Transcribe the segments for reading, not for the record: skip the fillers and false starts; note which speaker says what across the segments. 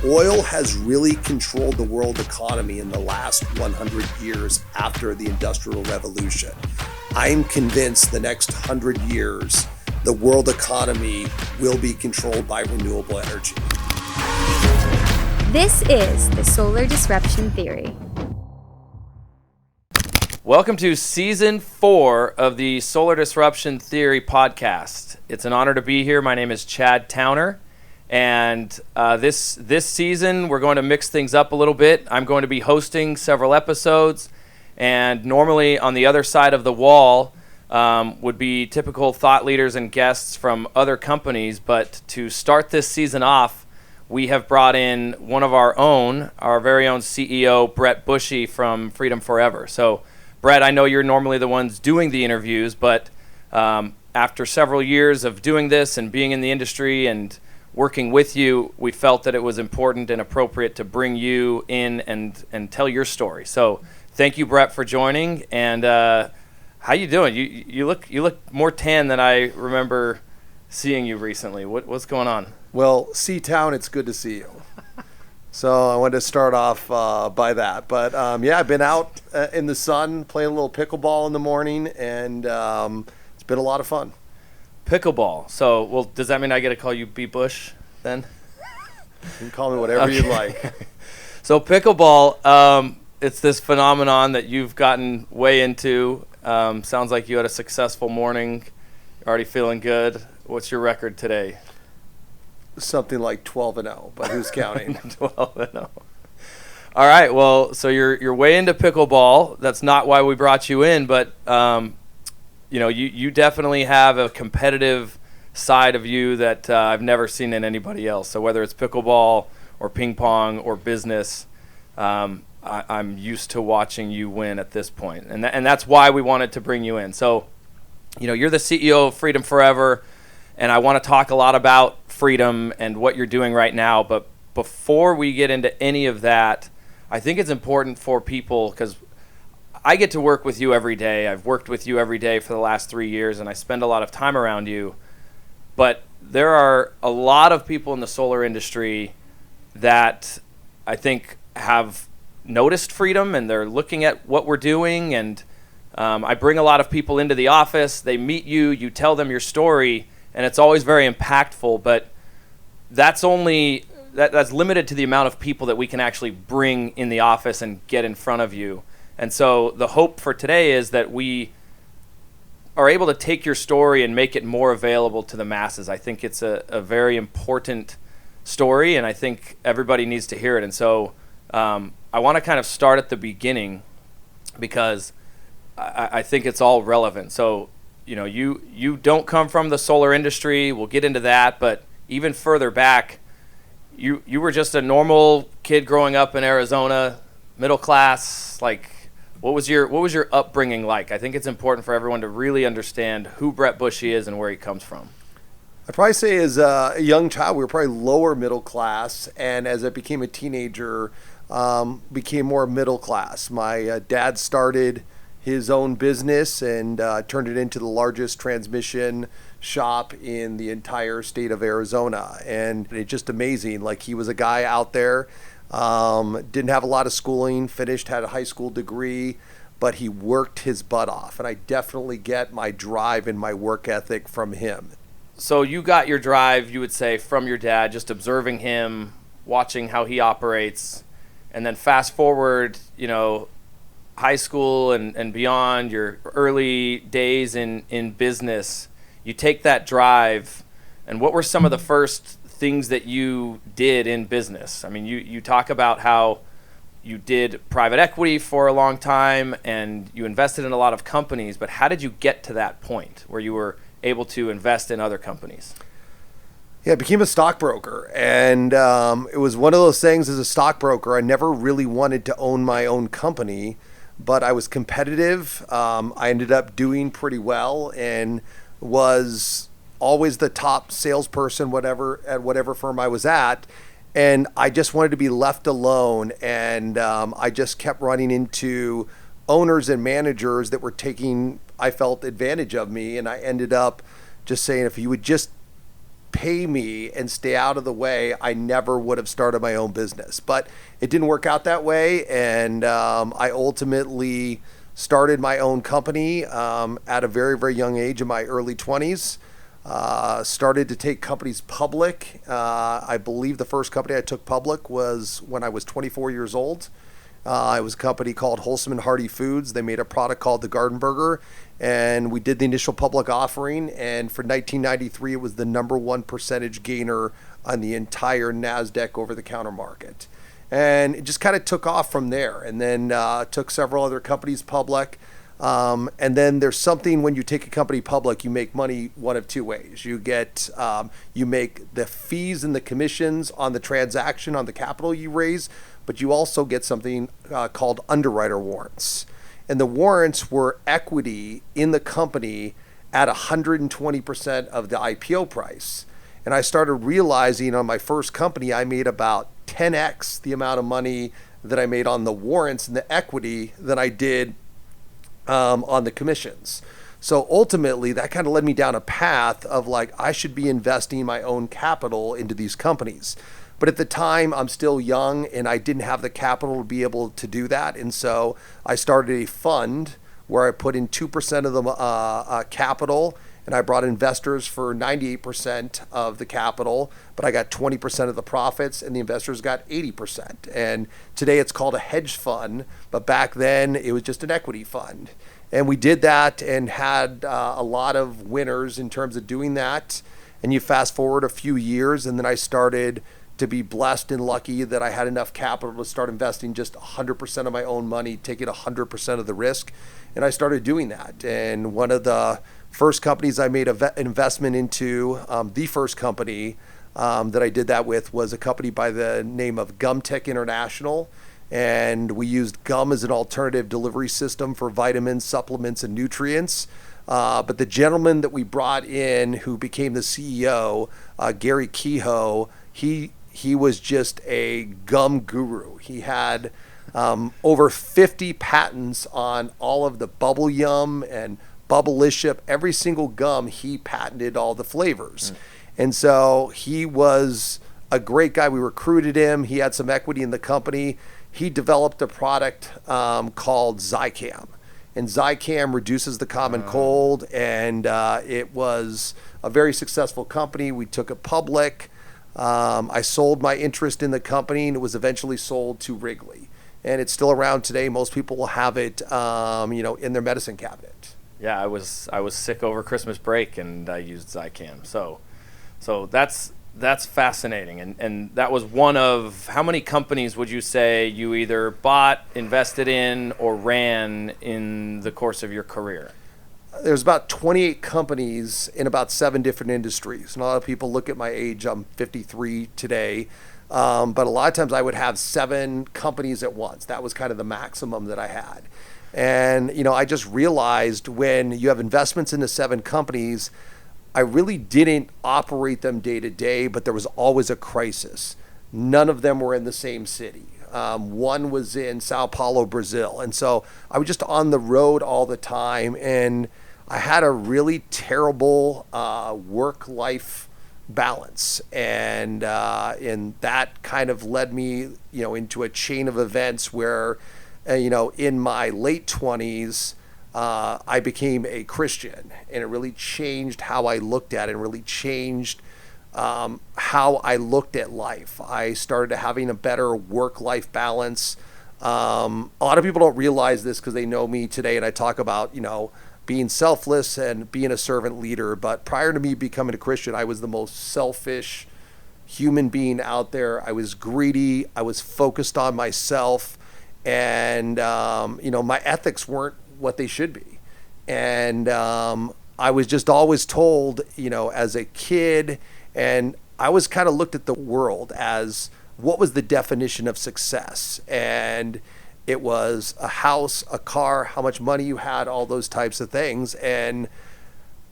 Speaker 1: Oil has really controlled the world economy in the last 100 years after the Industrial Revolution. I'm convinced the next 100 years, the world economy will be controlled by renewable energy.
Speaker 2: This is the Solar Disruption Theory.
Speaker 3: Welcome to Season 4 of the Solar Disruption Theory podcast. It's an honor to be here. My name is Chad Towner, and this season we're going to mix things up a little bit. I'm going to be hosting several episodes, and normally on the other side of the wall would be typical thought leaders and guests from other companies, but to start this season off, we have brought in one of our very own CEO, Brett Bouchy from Freedom Forever. So Brett, I know you're normally the ones doing the interviews, but after several years of doing this and being in the industry and working with you, we felt that it was important and appropriate to bring you in and tell your story. So thank you, Brett, for joining. And how you doing? You look more tan than I remember seeing you recently. What's going on?
Speaker 1: Well, C-Town, it's good to see you. So I wanted to start off by that. But yeah, I've been out in the sun playing a little pickleball in the morning, and it's been a lot of fun.
Speaker 3: Pickleball. So, well, does that mean I get to call you B. Bush then?
Speaker 1: You can call me whatever you'd like.
Speaker 3: So pickleball, it's this phenomenon that you've gotten way into. Sounds like you had a successful morning. You're already feeling good. What's your record today?
Speaker 1: Something like 12-0, but who's counting?
Speaker 3: 12-0. All right, well, so you're way into pickleball. That's not why we brought you in, but you definitely have a competitive side of you that I've never seen in anybody else. So whether it's pickleball or ping pong or business, I'm used to watching you win at this point, and that's why we wanted to bring you in. So, you're the CEO of Freedom Forever, and I want to talk a lot about freedom and what you're doing right now. But before we get into any of that, I think it's important for people, because I get to work with you every day. I've worked with you every day for the last 3 years, and I spend a lot of time around you. But there are a lot of people in the solar industry that I think have noticed freedom, and they're looking at what we're doing. And I bring a lot of people into the office. They meet you. You tell them your story. And it's always very impactful, but that's limited to the amount of people that we can actually bring in the office and get in front of you. And so the hope for today is that we are able to take your story and make it more available to the masses. I think it's a very important story, and I think everybody needs to hear it. And so I want to kind of start at the beginning, because I think it's all relevant. So you don't come from the solar industry. We'll get into that, but even further back, you were just a normal kid growing up in Arizona, middle class. Like, what was your upbringing like? I think it's important for everyone to really understand who Brett Bouchy is and where he comes from.
Speaker 1: I'd probably say as a young child, we were probably lower middle class, and as I became a teenager, became more middle class. My dad started his own business and turned it into the largest transmission shop in the entire state of Arizona. And it's just amazing. Like, he was a guy out there, didn't have a lot of schooling, had a high school degree, but he worked his butt off. And I definitely get my drive and my work ethic from him.
Speaker 3: So you got your drive, you would say, from your dad, just observing him, watching how he operates, and then fast forward, high school and beyond, your early days in business, you take that drive, and what were some of the first things that you did in business? I mean, you talk about how you did private equity for a long time and you invested in a lot of companies, but how did you get to that point where you were able to invest in other companies?
Speaker 1: Yeah, I became a stockbroker, and it was one of those things. As a stockbroker, I never really wanted to own my own company, but I was competitive. I ended up doing pretty well and was always the top salesperson at whatever firm I was at. And I just wanted to be left alone. And I just kept running into owners and managers that were taking, I felt, advantage of me. And I ended up just saying, if you would just pay me and stay out of the way, I never would have started my own business. But it didn't work out that way, and I ultimately started my own company at a very, very young age, in my early 20s. Started to take companies public. I believe the first company I took public was when I was 24 years old. It was a company called Wholesome and Hearty Foods. They made a product called the Garden Burger, and we did the initial public offering. And for 1993, it was the number one percentage gainer on the entire NASDAQ over-the-counter market. And it just kind of took off from there, and then took several other companies public. And then there's something when you take a company public, you make money one of two ways. You make the fees and the commissions on the transaction, on the capital you raise, but you also get something called underwriter warrants. And the warrants were equity in the company at 120% of the IPO price. And I started realizing on my first company, I made about 10x the amount of money that I made on the warrants and the equity than I did on the commissions. So ultimately, that kind of led me down a path of like, I should be investing my own capital into these companies. But at the time, I'm still young and I didn't have the capital to be able to do that. And so I started a fund where I put in 2% of the capital, and I brought investors for 98% of the capital, but I got 20% of the profits, and the investors got 80%. And today it's called a hedge fund, but back then it was just an equity fund. And we did that and had a lot of winners in terms of doing that. And you fast forward a few years, and then I started to be blessed and lucky that I had enough capital to start investing just 100% of my own money, taking 100% of the risk. And I started doing that. And one of the first companies I made an investment into, the first company that I did that with, was a company by the name of GumTech International. And we used gum as an alternative delivery system for vitamins, supplements, and nutrients. But the gentleman that we brought in who became the CEO, Gary Kehoe, he was just a gum guru. He had over 50 patents on all of the Bubble Yum and Bubblicious. Every single gum, he patented all the flavors. And so he was a great guy. We recruited him. He had some equity in the company. He developed a product called Zicam. And Zicam reduces the common cold, and it was a very successful company. We took it public. I sold my interest in the company, and it was eventually sold to Wrigley. And it's still around today. Most people will have it, in their medicine cabinet.
Speaker 3: Yeah, I was sick over Christmas break, and I used Zicam. So that's fascinating. And that was one of, how many companies would you say you either bought, invested in, or ran in the course of your career?
Speaker 1: There's about 28 companies in about 7 different industries. And a lot of people look at my age. I'm 53 today. But a lot of times I would have 7 companies at once. That was kind of the maximum that I had. And, I just realized when you have investments into 7 companies, I really didn't operate them day to day, but there was always a crisis. None of them were in the same city. One was in Sao Paulo, Brazil. And so I was just on the road all the time, and I had a really terrible work-life balance. And that kind of led me, into a chain of events where, in my late 20s, I became a Christian, and it really changed how I looked at it, and really changed how I looked at life. I started having a better work-life balance. A lot of people don't realize this because they know me today, and I talk about, being selfless and being a servant leader. But prior to me becoming a Christian, I was the most selfish human being out there. I was greedy. I was focused on myself, and my ethics weren't what they should be. And I was just always told, as a kid, and I was kind of looked at the world as what was the definition of success. And it was a house, a car, how much money you had, all those types of things. And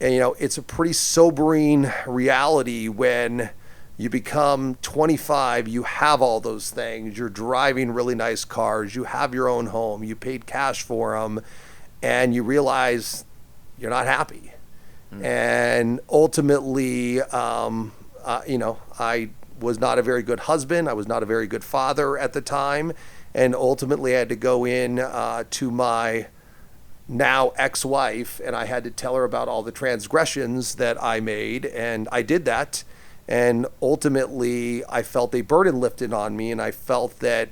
Speaker 1: it's a pretty sobering reality when you become 25, you have all those things, you're driving really nice cars, you have your own home, you paid cash for them, and you realize you're not happy. And ultimately, I was not a very good husband. I was not a very good father at the time. And ultimately I had to go in to my now ex-wife, and I had to tell her about all the transgressions that I made, and I did that. And ultimately I felt a burden lifted on me, and I felt that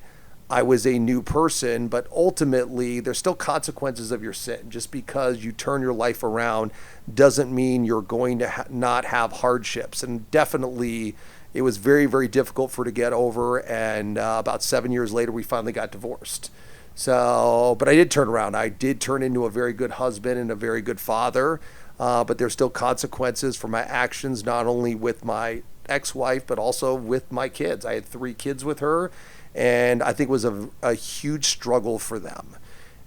Speaker 1: I was a new person. But ultimately there's still consequences of your sin. Just because you turn your life around doesn't mean you're going to not have hardships. And definitely it was very, very difficult for her to get over, and about 7 years later we finally got divorced. So, but I did turn around. I did turn into a very good husband and a very good father. But there's still consequences for my actions, not only with my ex-wife, but also with my kids. I had 3 kids with her, and I think it was a huge struggle for them.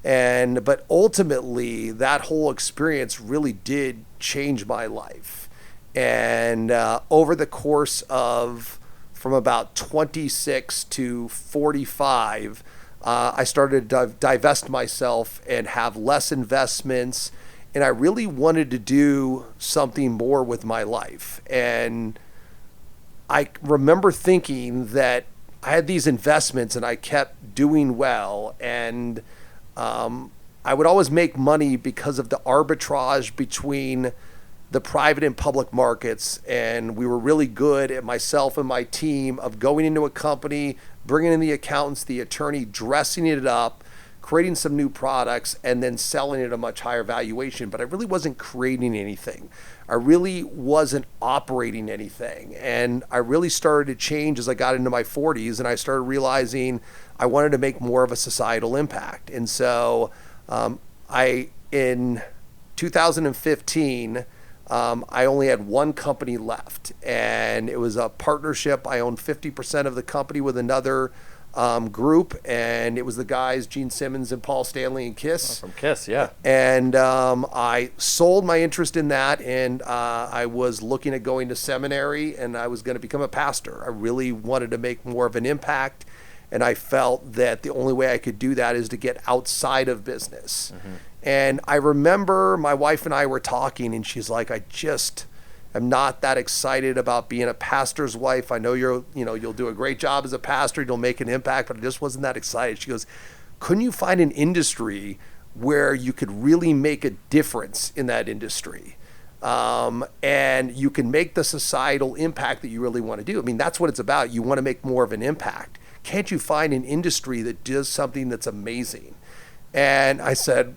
Speaker 1: But ultimately, that whole experience really did change my life. And over the course of from about 26 to 45, I started to divest myself and have less investments, and I really wanted to do something more with my life. And I remember thinking that I had these investments and I kept doing well, and I would always make money because of the arbitrage between the private and public markets. And we were really good at, myself and my team, of going into a company, bringing in the accountants, the attorney, dressing it up, creating some new products, and then selling it at a much higher valuation. But I really wasn't creating anything. I really wasn't operating anything. And I really started to change as I got into my 40s, and I started realizing I wanted to make more of a societal impact. And so in 2015, I only had one company left, and it was a partnership. I owned 50% of the company with another group, and it was the guys, Gene Simmons and Paul Stanley and Kiss.
Speaker 3: From Kiss, yeah.
Speaker 1: And I sold my interest in that, and I was looking at going to seminary, and I was going to become a pastor. I really wanted to make more of an impact, and I felt that the only way I could do that is to get outside of business. Mm-hmm. And I remember my wife and I were talking, and she's like, I just am not that excited about being a pastor's wife. I know you'll do a great job as a pastor, you'll make an impact, but I just wasn't that excited. She goes, couldn't you find an industry where you could really make a difference in that industry? And you can make the societal impact that you really want to do. I mean, that's what it's about. You want to make more of an impact. Can't you find an industry that does something that's amazing? And I said,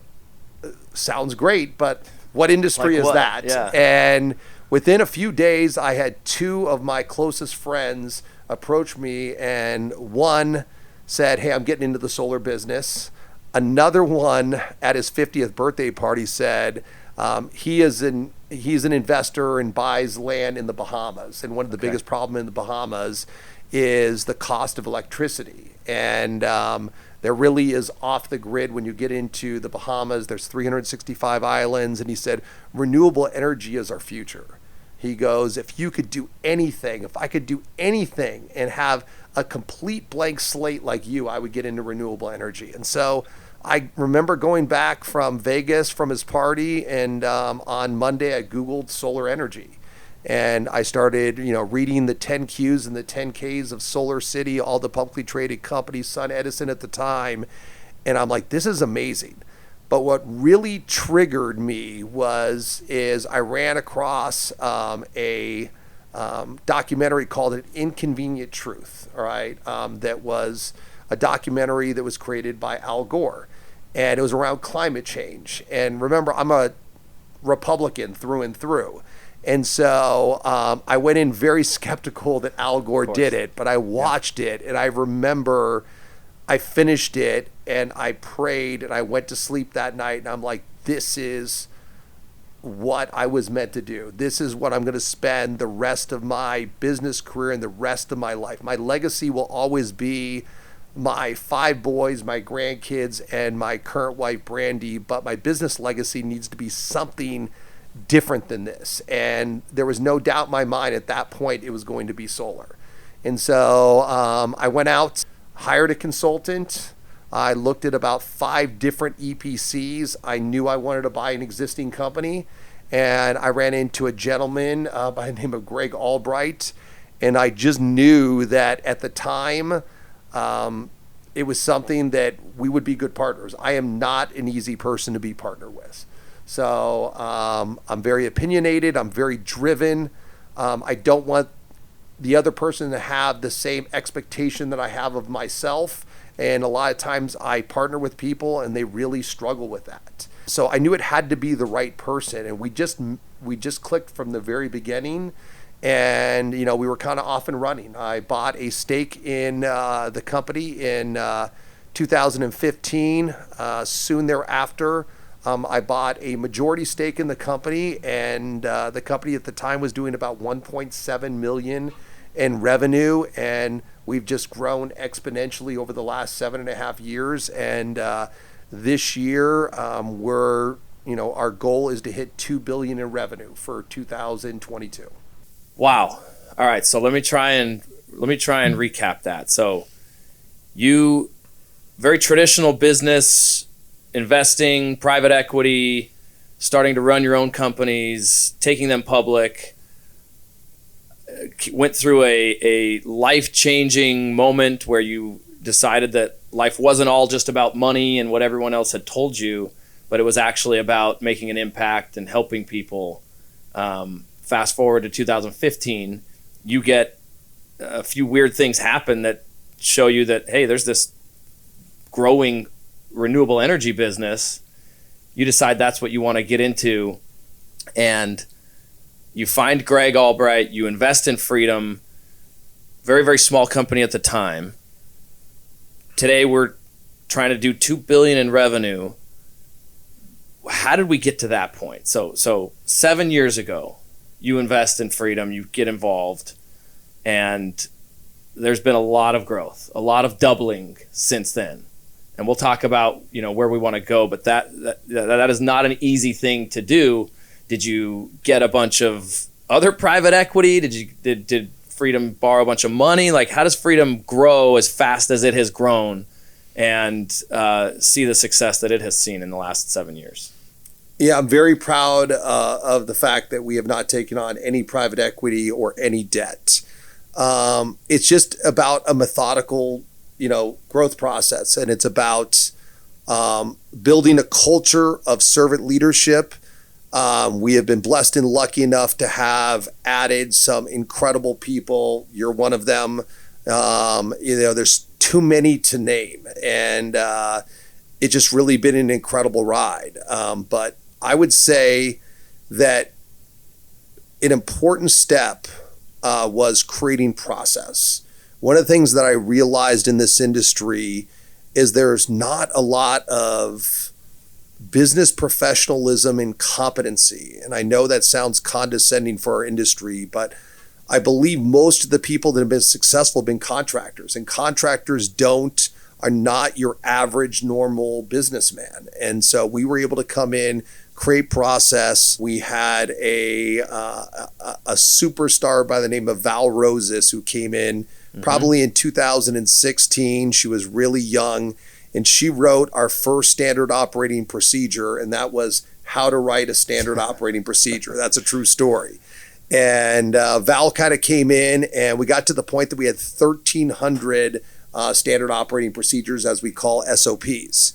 Speaker 1: sounds great, but what industry is that?
Speaker 3: Yeah.
Speaker 1: And within a few days, I had 2 of my closest friends approach me, and one said, hey, I'm getting into the solar business. Another one at his 50th birthday party said he's an investor and buys land in the Bahamas. And one of the biggest problems in the Bahamas is the cost of electricity. And there really is off the grid when you get into the Bahamas. There's 365 islands. And he said, renewable energy is our future. He goes, if you could do anything, if I could do anything and have a complete blank slate like you, I would get into renewable energy. And so I remember going back from Vegas from his party, and on Monday I Googled solar energy. And I started, reading the 10Qs and the 10Ks of Solar City, all the publicly traded companies, Sun Edison at the time. And I'm like, this is amazing. But what really triggered me is I ran across a documentary called An Inconvenient Truth, all right? That was a documentary that was created by Al Gore. And it was around climate change. And remember, I'm a Republican through and through. And so I went in very skeptical that Al Gore did it, but I watched it, and I remember I finished it, and I prayed, and I went to sleep that night, and I'm like, this is what I was meant to do. This is what I'm going to spend the rest of my business career and the rest of my life. My legacy will always be my 5 boys, my grandkids, and my current wife, Brandy, but my business legacy needs to be something different than this. And there was no doubt in my mind at that point it was going to be solar. And so I went out, hired a consultant. I looked at about 5 different EPCs. I knew I wanted to buy an existing company, and I ran into a gentleman by the name of Greg Albright, and I just knew that at the time it was something that we would be good partners. I am not an easy person to be partnered with. So I'm very opinionated. I'm very driven. I don't want the other person to have the same expectation that I have of myself. And a lot of times I partner with people and they really struggle with that. So I knew it had to be the right person. And we just clicked from the very beginning. And, we were kind of off and running. I bought a stake in the company in 2015. Soon thereafter, I bought a majority stake in the company, and the company at the time was doing about 1.7 million in revenue, and we've just grown exponentially over the last 7.5 years. And this year, our goal is to hit 2 billion in revenue for 2022.
Speaker 3: Wow. All right. So let me try and recap that. So you, very traditional business, investing, private equity, starting to run your own companies, taking them public, went through a life-changing moment where you decided that life wasn't all just about money and what everyone else had told you, but it was actually about making an impact and helping people. Fast forward to 2015, you get a few weird things happen that show you that, hey, there's this growing renewable energy business. You decide that's what you want to get into, and you find Greg Albright, you invest in Freedom, very, very small company at the time. Today we're trying to do 2 billion in revenue. How did we get to that point? So 7 years ago, you invest in Freedom, you get involved, and there's been a lot of growth, a lot of doubling since then. And we'll talk about, where we want to go, but that is not an easy thing to do. Did you get a bunch of other private equity? Did Freedom borrow a bunch of money? Like, how does Freedom grow as fast as it has grown and see the success that it has seen in the last 7 years?
Speaker 1: Yeah, I'm very proud of the fact that we have not taken on any private equity or any debt. It's just about a methodical, growth process, and it's about building a culture of servant leadership. We have been blessed and lucky enough to have added some incredible people. You're one of them. There's too many to name, and it's just really been an incredible ride. But I would say that an important step was creating process. One of the things that I realized in this industry is there's not a lot of business professionalism and competency. And I know that sounds condescending for our industry, but I believe most of the people that have been successful have been contractors, and contractors are not your average normal businessman. And so we were able to come in, create process. We had a superstar by the name of Val Rosas who came in probably in 2016. She was really young, and she wrote our first standard operating procedure, and that was how to write a standard operating procedure. That's a true story. And Val kind of came in, and we got to the point that we had 1,300 standard operating procedures, as we call SOPs.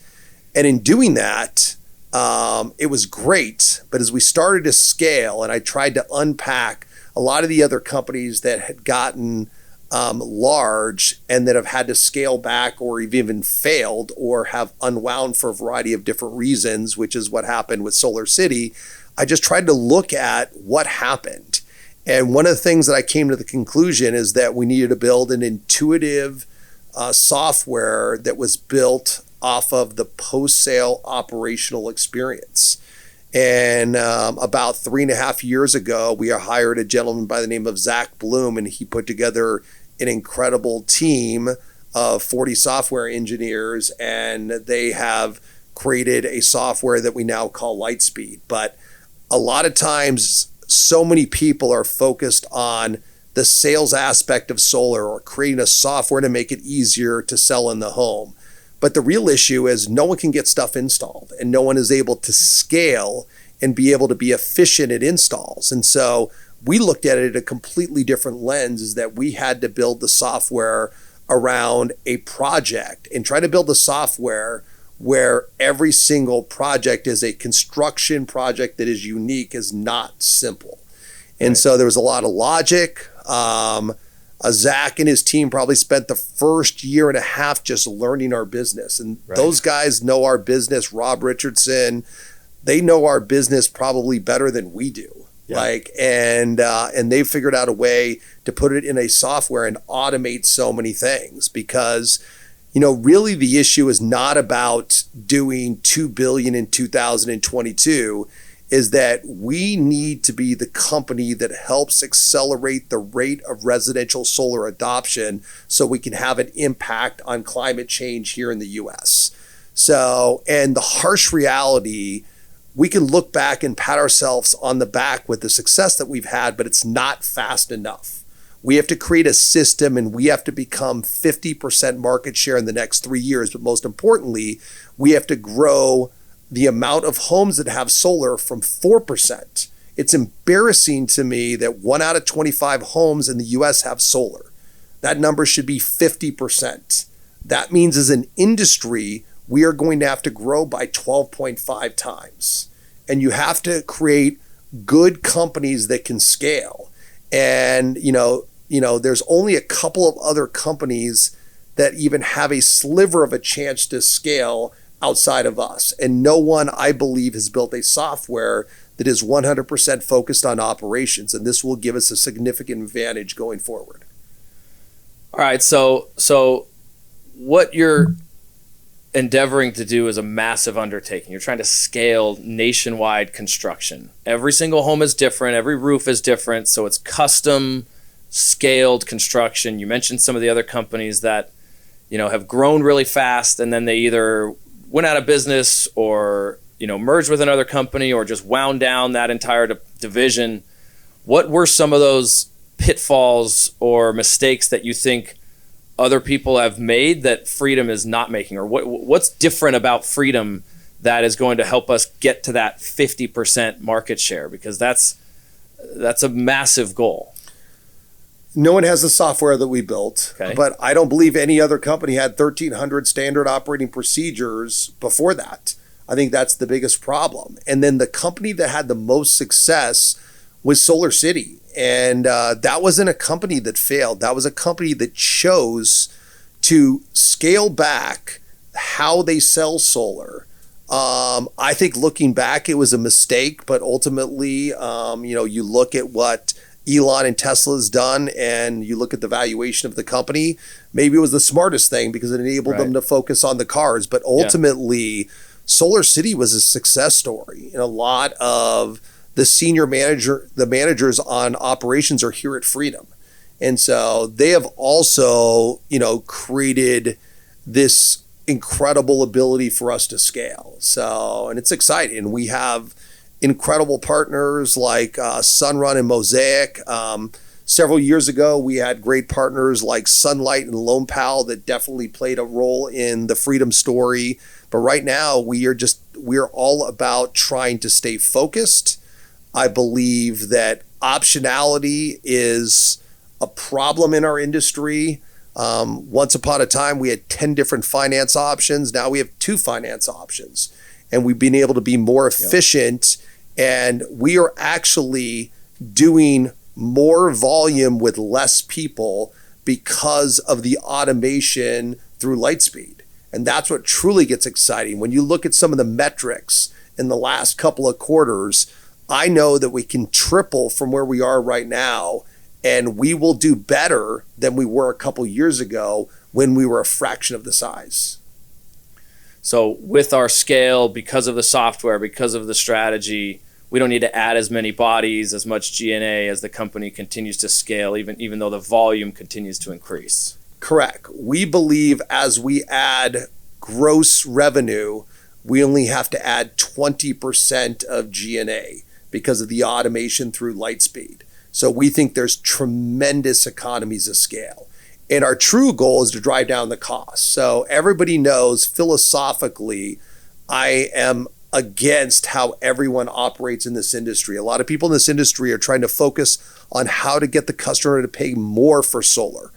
Speaker 1: And in doing that, it was great. But as we started to scale, and I tried to unpack a lot of the other companies that had gotten large and that have had to scale back or even failed or have unwound for a variety of different reasons, which is what happened with Solar City, I just tried to look at what happened. And one of the things that I came to the conclusion is that we needed to build an intuitive software that was built off of the post-sale operational experience. And about 3.5 years ago, we hired a gentleman by the name of Zach Bloom, and he put together an incredible team of 40 software engineers, and they have created a software that we now call Lightspeed. But a lot of times, so many people are focused on the sales aspect of solar or creating a software to make it easier to sell in the home. But the real issue is no one can get stuff installed, and no one is able to scale and be able to be efficient at installs. And so we looked at it at a completely different lens, is that we had to build the software around a project and try to build the software where every single project is a construction project that is unique, is not simple. And
Speaker 3: Right.
Speaker 1: so there was a lot of logic. Zach and his team probably spent the first year and a half just learning our business. And
Speaker 3: Right.
Speaker 1: those guys know our business. Rob Richardson, they know our business probably better than we do.
Speaker 3: Yeah.
Speaker 1: And they figured out a way to put it in a software and automate so many things, because really the issue is not about doing 2 billion in 2022, is that we need to be the company that helps accelerate the rate of residential solar adoption so we can have an impact on climate change here in the US. So, and the harsh reality, we can look back and pat ourselves on the back with the success that we've had, but it's not fast enough. We have to create a system, and we have to become 50% market share in the next 3 years. But most importantly, we have to grow the amount of homes that have solar from 4%. It's embarrassing to me that 1 out of 25 homes in the US have solar. That number should be 50%. That means as an industry, we are going to have to grow by 12.5 times. And you have to create good companies that can scale. And, there's only a couple of other companies that even have a sliver of a chance to scale outside of us. And no one, I believe, has built a software that is 100% focused on operations. And this will give us a significant advantage going forward.
Speaker 3: All right. So what you're endeavoring to do is a massive undertaking. You're trying to scale nationwide construction. Every single home is different. Every roof is different. So it's custom scaled construction. You mentioned some of the other companies that, have grown really fast, and then they either went out of business or, merged with another company or just wound down that entire division. What were some of those pitfalls or mistakes that you think other people have made that Freedom is not making? Or what's different about Freedom that is going to help us get to that 50% market share? Because that's a massive goal.
Speaker 1: No one has the software that we built,
Speaker 3: Okay.
Speaker 1: but I don't believe any other company had 1,300 standard operating procedures before that. I think that's the biggest problem. And then the company that had the most success was Solar City. And that wasn't a company that failed. That was a company that chose to scale back how they sell solar. I think looking back, it was a mistake, but ultimately, you look at what Elon and Tesla's done, and you look at the valuation of the company, maybe it was the smartest thing because it enabled them to focus on the cars. But ultimately, Solar City was a success story. And a lot of the managers on operations are here at Freedom. And so they have also, created this incredible ability for us to scale. So, and it's exciting. We have incredible partners like Sunrun and Mosaic. Several years ago, we had great partners like Sunlight and Lone Pal that definitely played a role in the Freedom story. But right now, we're all about trying to stay focused. I believe that optionality is a problem in our industry. Once upon a time, we had 10 different finance options. Now we have 2 finance options. And we've been able to be more efficient. And we are actually doing more volume with less people because of the automation through Lightspeed. And that's what truly gets exciting. When you look at some of the metrics in the last couple of quarters, I know that we can triple from where we are right now, and we will do better than we were a couple years ago when we were a fraction of the size.
Speaker 3: So with our scale, because of the software, because of the strategy, we don't need to add as many bodies, as much G&A as the company continues to scale, even though the volume continues to increase.
Speaker 1: Correct. We believe as we add gross revenue, we only have to add 20% of G&A because of the automation through Lightspeed. So we think there's tremendous economies of scale. And our true goal is to drive down the cost. So everybody knows philosophically, I am against how everyone operates in this industry. A lot of people in this industry are trying to focus on how to get the customer to pay more for solar.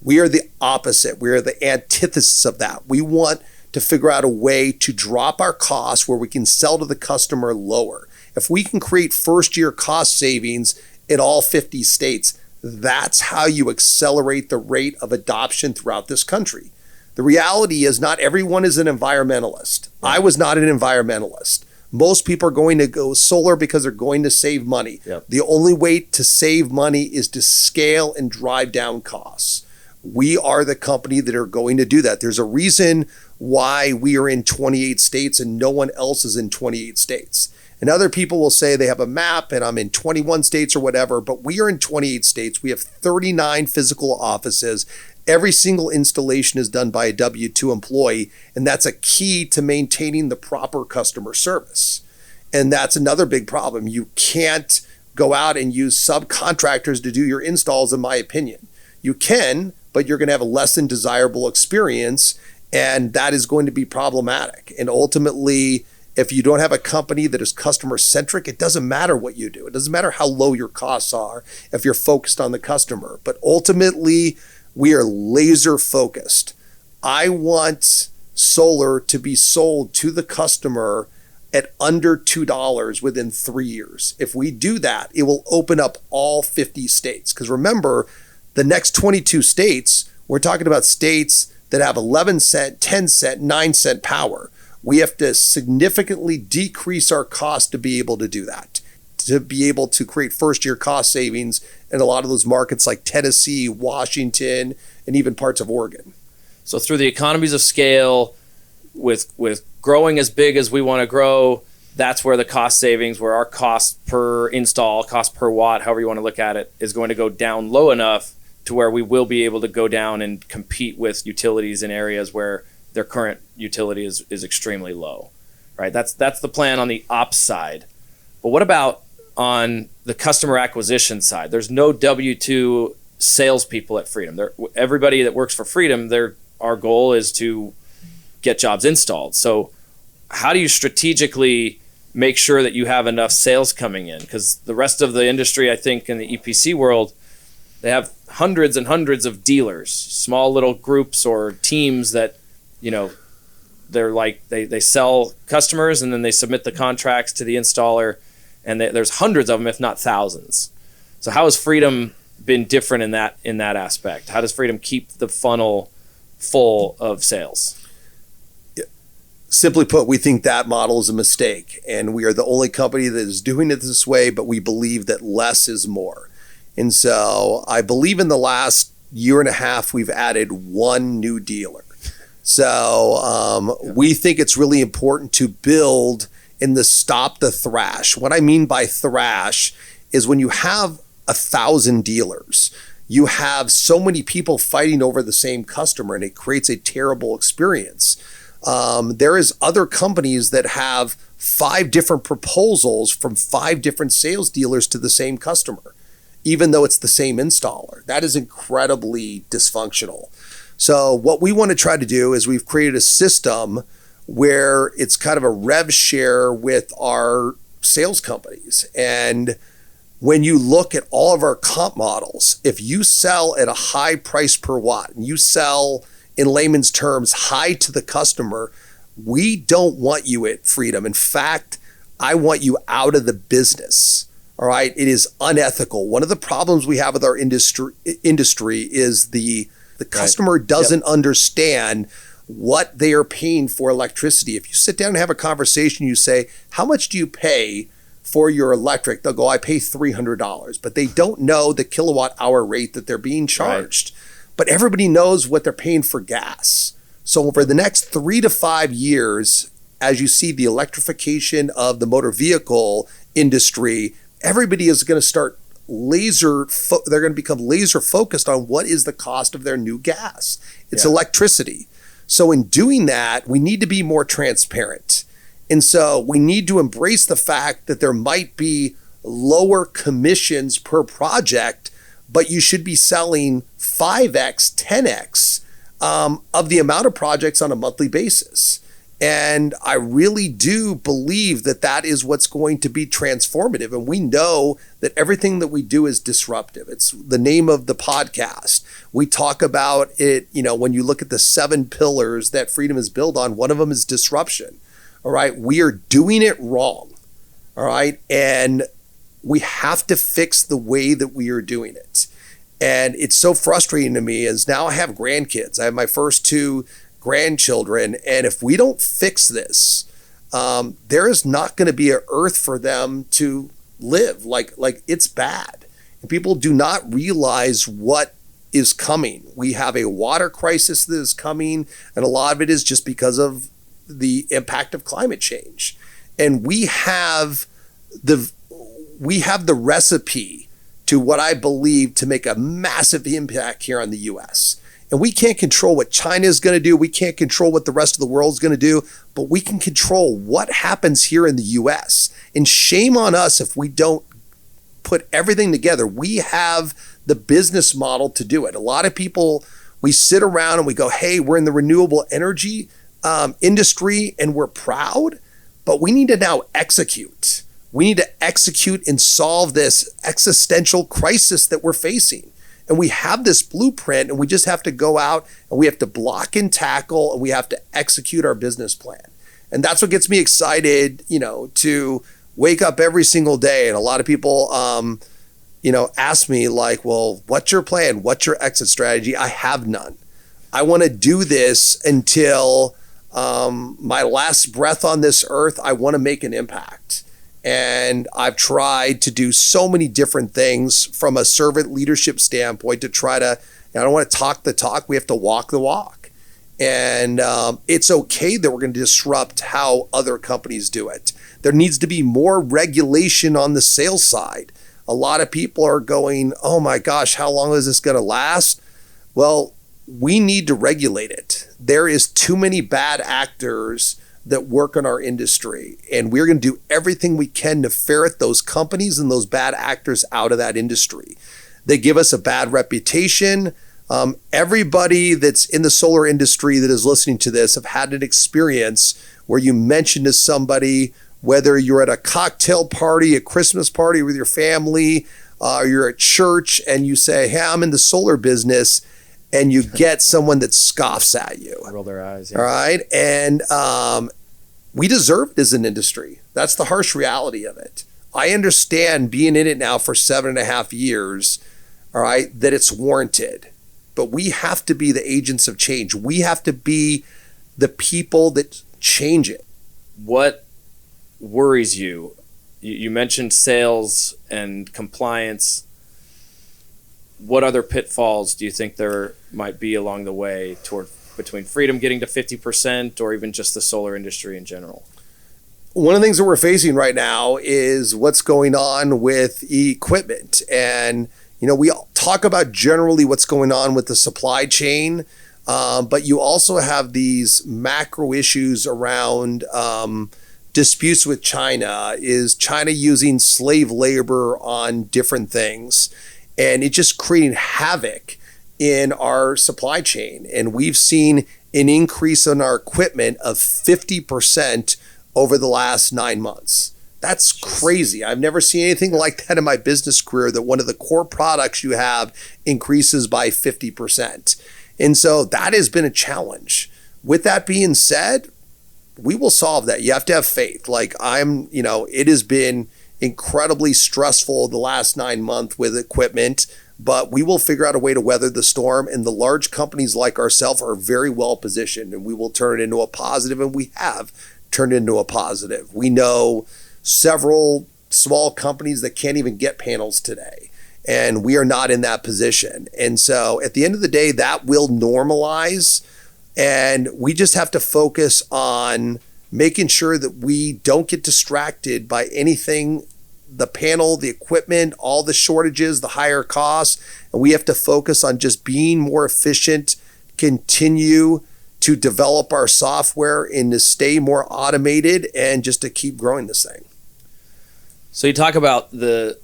Speaker 1: We are the opposite. We are the antithesis of that. We want to figure out a way to drop our costs where we can sell to the customer lower. If we can create first-year cost savings in all 50 states, that's how you accelerate the rate of adoption throughout this country. The reality is not everyone is an environmentalist. I was not an environmentalist. Most people are going to go solar because they're going to save money.
Speaker 3: Yep.
Speaker 1: The only way to save money is to scale and drive down costs. We are the company that are going to do that. There's a reason why we are in 28 states and no one else is in 28 states. And other people will say they have a map and I'm in 21 states or whatever, but we are in 28 states. We have 39 physical offices. Every single installation is done by a W-2 employee, and that's a key to maintaining the proper customer service. And that's another big problem. You can't go out and use subcontractors to do your installs, in my opinion. You can, but you're going to have a less than desirable experience, and that is going to be problematic. And ultimately, if you don't have a company that is customer-centric, it doesn't matter what you do. It doesn't matter how low your costs are if you're focused on the customer. But ultimately, we are laser focused. I want solar to be sold to the customer at under $2 within 3 years. If we do that, it will open up all 50 states. Because remember, the next 22 states, we're talking about states that have 11 cent, 10 cent, 9 cent power. We have to significantly decrease our cost to be able to do that, to be able to create first-year cost savings in a lot of those markets like Tennessee, Washington, and even parts of Oregon.
Speaker 3: So through the economies of scale, with growing as big as we want to grow, that's where the cost savings, where our cost per install, cost per watt, however you want to look at it, is going to go down low enough to where we will be able to go down and compete with utilities in areas where their current utility is extremely low, right? That's the plan on the ops side. But what about on the customer acquisition side? There's no W-2 salespeople at Freedom. Everybody that works for Freedom, our goal is to get jobs installed. So how do you strategically make sure that you have enough sales coming in? Because the rest of the industry, I think, in the EPC world, they have hundreds and hundreds of dealers, small little groups or teams that, they're like, they sell customers and then they submit the contracts to the installer, and there's hundreds of them, if not thousands. So how has Freedom been different in that aspect? How does Freedom keep the funnel full of sales?
Speaker 1: Simply put, we think that model is a mistake, and we are the only company that is doing it this way, but we believe that less is more. And so I believe in the last year and a half, we've added one new dealer. So we think it's really important to build in the stop the thrash. What I mean by thrash is when you have 1,000 dealers, you have so many people fighting over the same customer, and it creates a terrible experience. There is other companies that have 5 different proposals from 5 different sales dealers to the same customer, even though it's the same installer. That is incredibly dysfunctional. So what we want to try to do is we've created a system where it's kind of a rev share with our sales companies. And when you look at all of our comp models, if you sell at a high price per watt and you sell, in layman's terms, high to the customer, we don't want you at Freedom. In fact, I want you out of the business. All right. It is unethical. One of the problems we have with our industry is the customer doesn't understand what they are paying for electricity. If you sit down and have a conversation, you say, how much do you pay for your electric? They'll go, I pay $300, but they don't know the kilowatt hour rate that they're being charged. Right. But everybody knows what they're paying for gas. So for the next 3 to 5 years, as you see the electrification of the motor vehicle industry, everybody is going to start they're going to become laser focused on what is the cost of their new gas. It's electricity. So in doing that, we need to be more transparent. And so we need to embrace the fact that there might be lower commissions per project, but you should be selling 5x, 10x of the amount of projects on a monthly basis. And I really do believe that that is what's going to be transformative. And we know that everything that we do is disruptive. It's the name of the podcast. We talk about it, when you look at the 7 pillars that freedom is built on, one of them is disruption. All right. We are doing it wrong. All right. And we have to fix the way that we are doing it. And it's so frustrating to me as now I have grandkids. I have my first 2 grandchildren. And if we don't fix this, there is not going to be an earth for them to live. Like it's bad. And people do not realize what is coming. We have a water crisis that is coming, and a lot of it is just because of the impact of climate change. And we have the recipe to what I believe to make a massive impact here on the US. And we can't control what China is going to do. We can't control what the rest of the world is going to do, but we can control what happens here in the US. And shame on us if we don't put everything together. We have the business model to do it. A lot of people, we sit around and we go, hey, we're in the renewable energy industry and we're proud, but we need to now execute. We need to execute and solve this existential crisis that we're facing. And we have this blueprint, and we just have to go out and we have to block and tackle, and we have to execute our business plan. And that's what gets me excited, to wake up every single day. And a lot of people, ask me like, well, what's your plan? What's your exit strategy? I have none. I want to do this until my last breath on this earth. I want to make an impact. And I've tried to do so many different things from a servant leadership standpoint to try to, I don't want to talk the talk, we have to walk the walk. And it's okay that we're going to disrupt how other companies do it. There needs to be more regulation on the sales side. A lot of people are going, oh my gosh, how long is this going to last? Well, we need to regulate it. There is too many bad actors that work in our industry, and we're going to do everything we can to ferret those companies and those bad actors out of that industry. They give us a bad reputation. Everybody that's in the solar industry that is listening to this have had an experience where you mention to somebody, whether you're at a cocktail party, a Christmas party with your family, you're at church, and you say, hey, I'm in the solar business, and you get someone that scoffs at you.
Speaker 3: Roll their eyes. Yeah.
Speaker 1: All right. And we deserve it as an industry. That's the harsh reality of it. I understand being in it now for 7.5 years, all right, that it's warranted. But we have to be the agents of change. We have to be the people that change it.
Speaker 3: What worries you? You mentioned sales and compliance. What other pitfalls do you think there might be along the way toward between freedom getting to 50% or even just the solar industry in general?
Speaker 1: One of the things that we're facing right now is what's going on with equipment. And, we talk about generally what's going on with the supply chain, but you also have these macro issues around disputes with China. Is China using slave labor on different things? And it's just creating havoc in our supply chain. And we've seen an increase in our equipment of 50% over the last 9 months. That's crazy. I've never seen anything like that in my business career, that one of the core products you have increases by 50%. And so that has been a challenge. With that being said, we will solve that. You have to have faith. It has been incredibly stressful the last 9 months with equipment, but we will figure out a way to weather the storm. And the large companies like ourselves are very well positioned, and we will turn it into a positive, and we have turned it into a positive. We know several small companies that can't even get panels today, and we are not in that position. And so at the end of the day, that will normalize, and we just have to focus on making sure that we don't get distracted by anything, the panel, the equipment, all the shortages, the higher costs. And we have to focus on just being more efficient, continue to develop our software and to stay more automated, and just to keep growing this thing.
Speaker 3: So you talk about the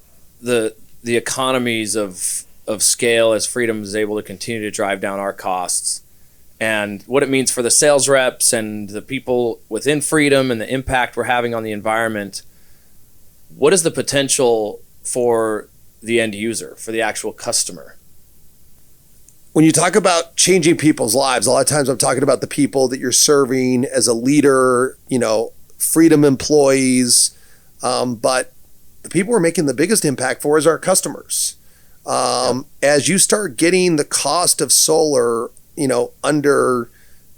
Speaker 3: economies of scale as Freedom is able to continue to drive down our costs. and what it means for the sales reps and the people within Freedom and the impact we're having on the environment, what is the potential for the end user, for the actual customer?
Speaker 1: When you talk about changing people's lives, a lot of times I'm talking about the people that you're serving as a leader, Freedom employees, but the people we're making the biggest impact for is our customers. As you start getting the cost of solar, under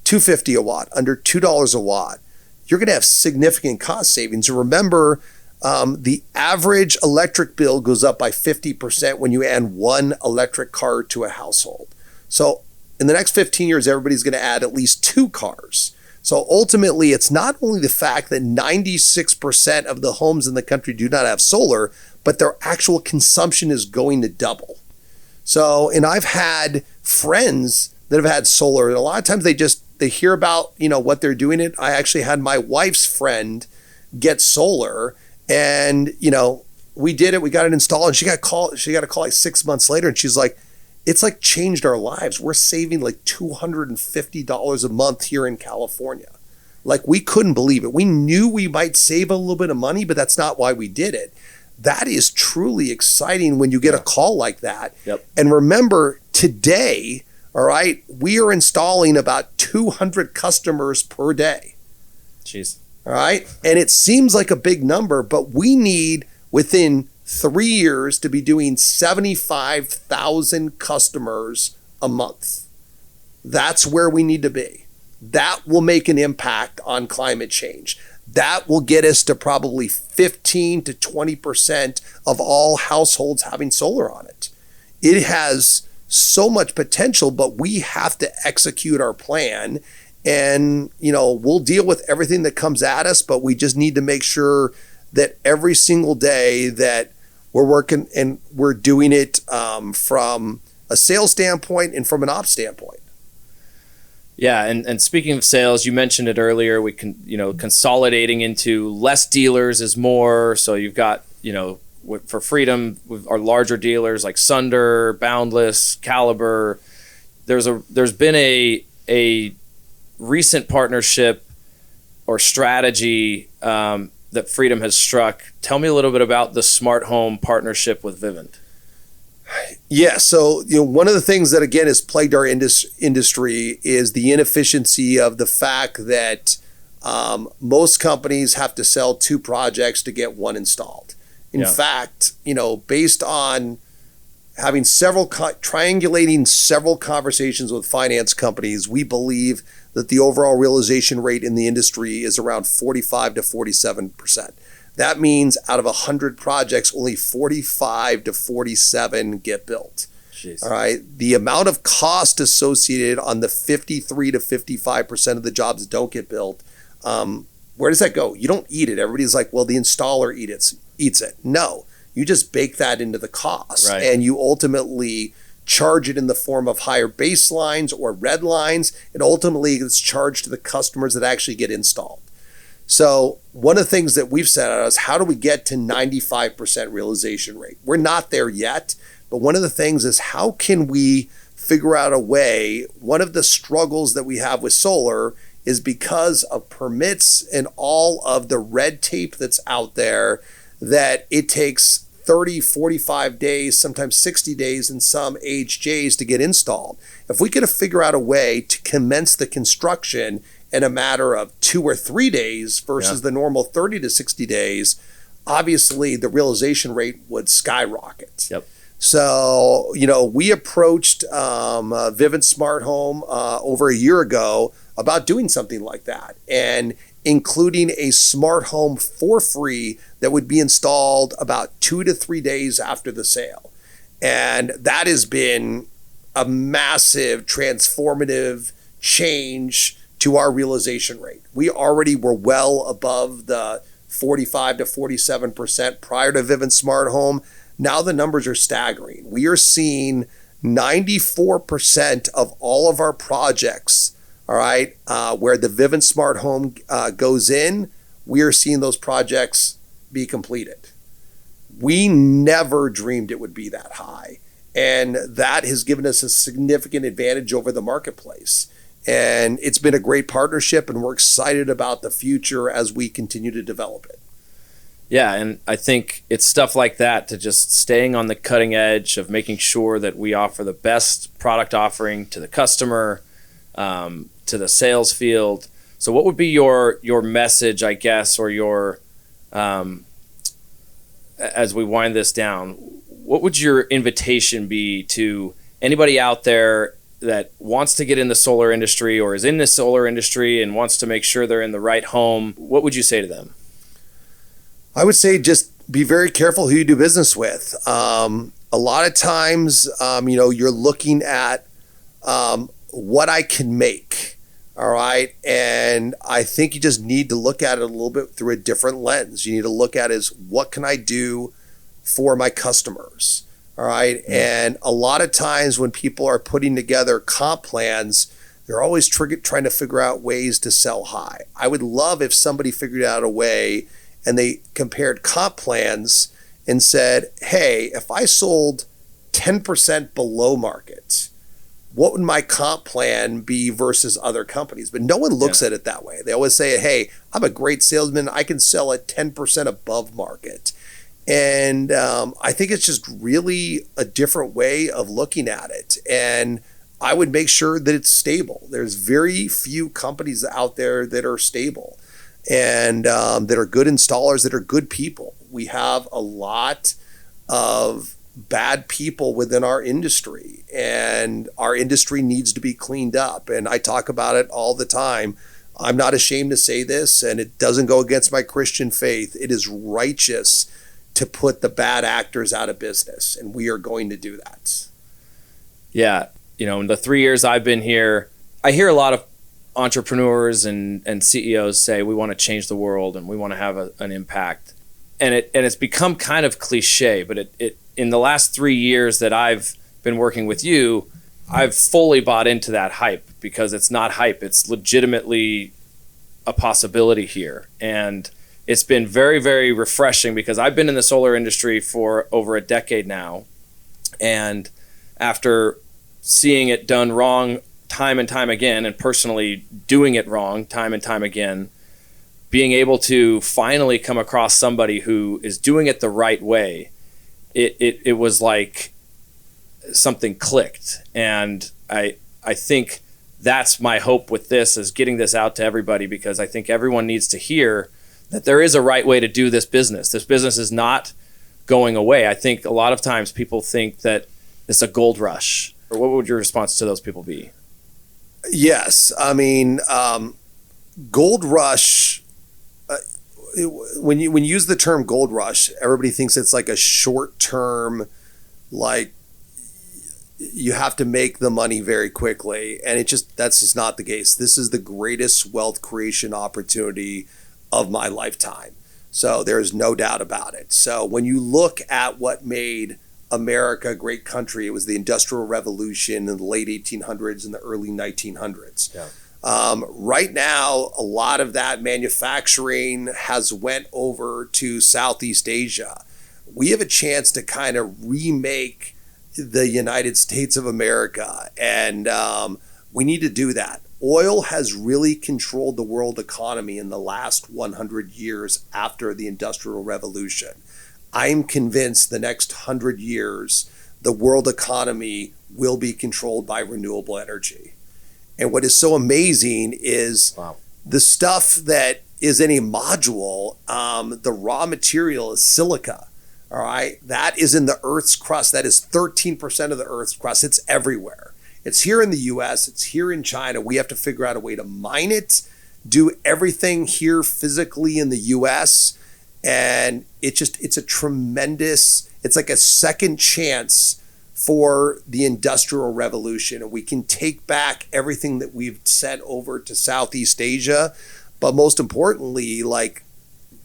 Speaker 1: $2.50 a watt, under $2 a watt, you're going to have significant cost savings. Remember, the average electric bill goes up by 50% when you add one electric car to a household. So in the next 15 years, everybody's going to add at least 2 cars. So ultimately, it's not only the fact that 96% of the homes in the country do not have solar, but their actual consumption is going to double. So, and I've had friends that have had solar, and a lot of times they hear about, what they're doing it. I actually had my wife's friend get solar, and, we did it, we got it installed, and she got a call like 6 months later, and she's like, it's like changed our lives. We're saving like $250 a month here in California. Like, we couldn't believe it. We knew we might save a little bit of money, but that's not why we did it. That is truly exciting when you get a call like that.
Speaker 3: Yep.
Speaker 1: And remember, today, all right, we are installing about 200 customers per day.
Speaker 3: Jeez.
Speaker 1: All right. And it seems like a big number, but we need within 3 years to be doing 75,000 customers a month. That's where we need to be. That will make an impact on climate change. That will get us to probably 15 to 20% of all households having solar on it. It has so much potential, but we have to execute our plan. And, we'll deal with everything that comes at us, but we just need to make sure that every single day that we're working and we're doing it from a sales standpoint and from an ops standpoint.
Speaker 3: Yeah, and speaking of sales, you mentioned it earlier. We can, consolidating into less dealers is more. So you've got, for Freedom, with our larger dealers like Sunder, Boundless, Caliber. There's been a recent partnership or strategy that Freedom has struck. Tell me a little bit about the smart home partnership with Vivint.
Speaker 1: Yeah, so one of the things that again has plagued our industry is the inefficiency of the fact that most companies have to sell 2 projects to get one installed. In fact, based on having triangulating several conversations with finance companies, we believe that the overall realization rate in the industry is around 45 to 47%. That means out of 100 projects, only 45 to 47 get built.
Speaker 3: Jeez.
Speaker 1: All right. The amount of cost associated on the 53 to 55% of the jobs that don't get built, where does that go? You don't eat it. Everybody's like, well, the installer eats it. No, you just bake that into the cost,
Speaker 3: right.
Speaker 1: And you ultimately charge it in the form of higher baselines or red lines. And ultimately it's charged to the customers that actually get installed. So one of the things that we've set out is how do we get to 95% realization rate? We're not there yet, but one of the things is how can we figure out a way? One of the struggles that we have with solar is because of permits and all of the red tape that's out there, that it takes 30, 45 days, sometimes 60 days in some HJs to get installed. If we could figure out a way to commence the construction in a matter of 2 or 3 days versus the normal 30 to 60 days, obviously the realization rate would skyrocket.
Speaker 3: Yep.
Speaker 1: So, we approached Vivint Smart Home over a year ago about doing something like that and including a smart home for free that would be installed about 2 to 3 days after the sale. And that has been a massive transformative change to our realization rate. We already were well above the 45 to 47% prior to Vivint Smart Home. Now the numbers are staggering. We are seeing 94% of all of our projects, all right, where the Vivint Smart Home goes in, we are seeing those projects be completed. We never dreamed it would be that high. And that has given us a significant advantage over the marketplace. And it's been a great partnership, and we're excited about the future as we continue to develop it.
Speaker 3: Yeah, and I think it's stuff like that, to just staying on the cutting edge of making sure that we offer the best product offering to the customer, to the sales field. So what would be your message, I guess, or your, as we wind this down, what would your invitation be to anybody out there that wants to get in the solar industry or is in the solar industry and wants to make sure they're in the right home? What would you say to them?
Speaker 1: I would say just be very careful who you do business with. A lot of times, you're looking at what I can make, all right? And I think you just need to look at it a little bit through a different lens. You need to look at it as, what can I do for my customers? All right. Mm-hmm. And a lot of times when people are putting together comp plans, they're always trying to figure out ways to sell high. I would love if somebody figured out a way and they compared comp plans and said, hey, if I sold 10% below market, what would my comp plan be versus other companies? But no one looks at it that way. They always say, hey, I'm a great salesman. I can sell at 10% above market. And I think it's just really a different way of looking at it. And I would make sure that it's stable. There's very few companies out there that are stable and that are good installers, that are good people. We have a lot of bad people within our industry, and our industry needs to be cleaned up. And I talk about it all the time. I'm not ashamed to say this, and it doesn't go against my Christian faith. It is righteous to put the bad actors out of business, and we are going to do that. Yeah,
Speaker 3: in the 3 years I've been here, I hear a lot of entrepreneurs and CEOs say, we want to change the world and we want to have an impact. And it's become kind of cliche, but it in the last 3 years that I've been working with you, I've fully bought into that hype, because it's not hype. It's legitimately a possibility here. And it's been very, very refreshing, because I've been in the solar industry for over a decade now. And after seeing it done wrong time and time again, and personally doing it wrong time and time again, being able to finally come across somebody who is doing it the right way, it was like something clicked. And I think that's my hope with this, is getting this out to everybody, because I think everyone needs to hear that there is a right way to do this business. This business is not going away. I think a lot of times people think that it's a gold rush. Or what would your response to those people be?
Speaker 1: Yes. I mean, gold rush, when you use the term gold rush, everybody thinks it's like a short term, like you have to make the money very quickly. And that's just not the case. This is the greatest wealth creation opportunity of my lifetime. So there's no doubt about it. So when you look at what made America a great country, it was the Industrial Revolution in the late 1800s and the early 1900s. Yeah. Right now, a lot of that manufacturing has went over to Southeast Asia. We have a chance to kind of remake the United States of America, and we need to do that. Oil has really controlled the world economy in the last 100 years after the Industrial Revolution. I'm convinced the next 100 years, the world economy will be controlled by renewable energy. And what is so amazing is the stuff that is in a module, the raw material is silica. All right. That is in the Earth's crust. That is 13% of the Earth's crust. It's everywhere. It's here in the US. It's here in China. We have to figure out a way to mine it, do everything here physically in the US. And it's a tremendous, it's like a second chance for the Industrial Revolution. And we can take back everything that we've sent over to Southeast Asia. But most importantly, like,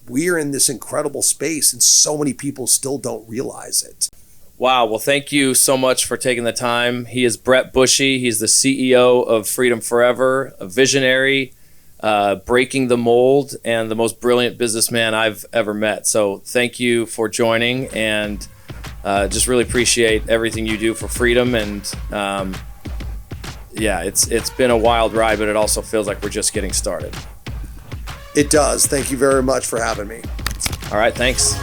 Speaker 1: we are in this incredible space and so many people still don't realize it.
Speaker 3: Wow. Well, thank you so much for taking the time. He is Brett Bouchy. He's the CEO of Freedom Forever, a visionary, breaking the mold, and the most brilliant businessman I've ever met. So thank you for joining, and just really appreciate everything you do for freedom. And yeah, it's been a wild ride, but it also feels like we're just getting started.
Speaker 1: It does. Thank you very much for having me.
Speaker 3: All right, thanks.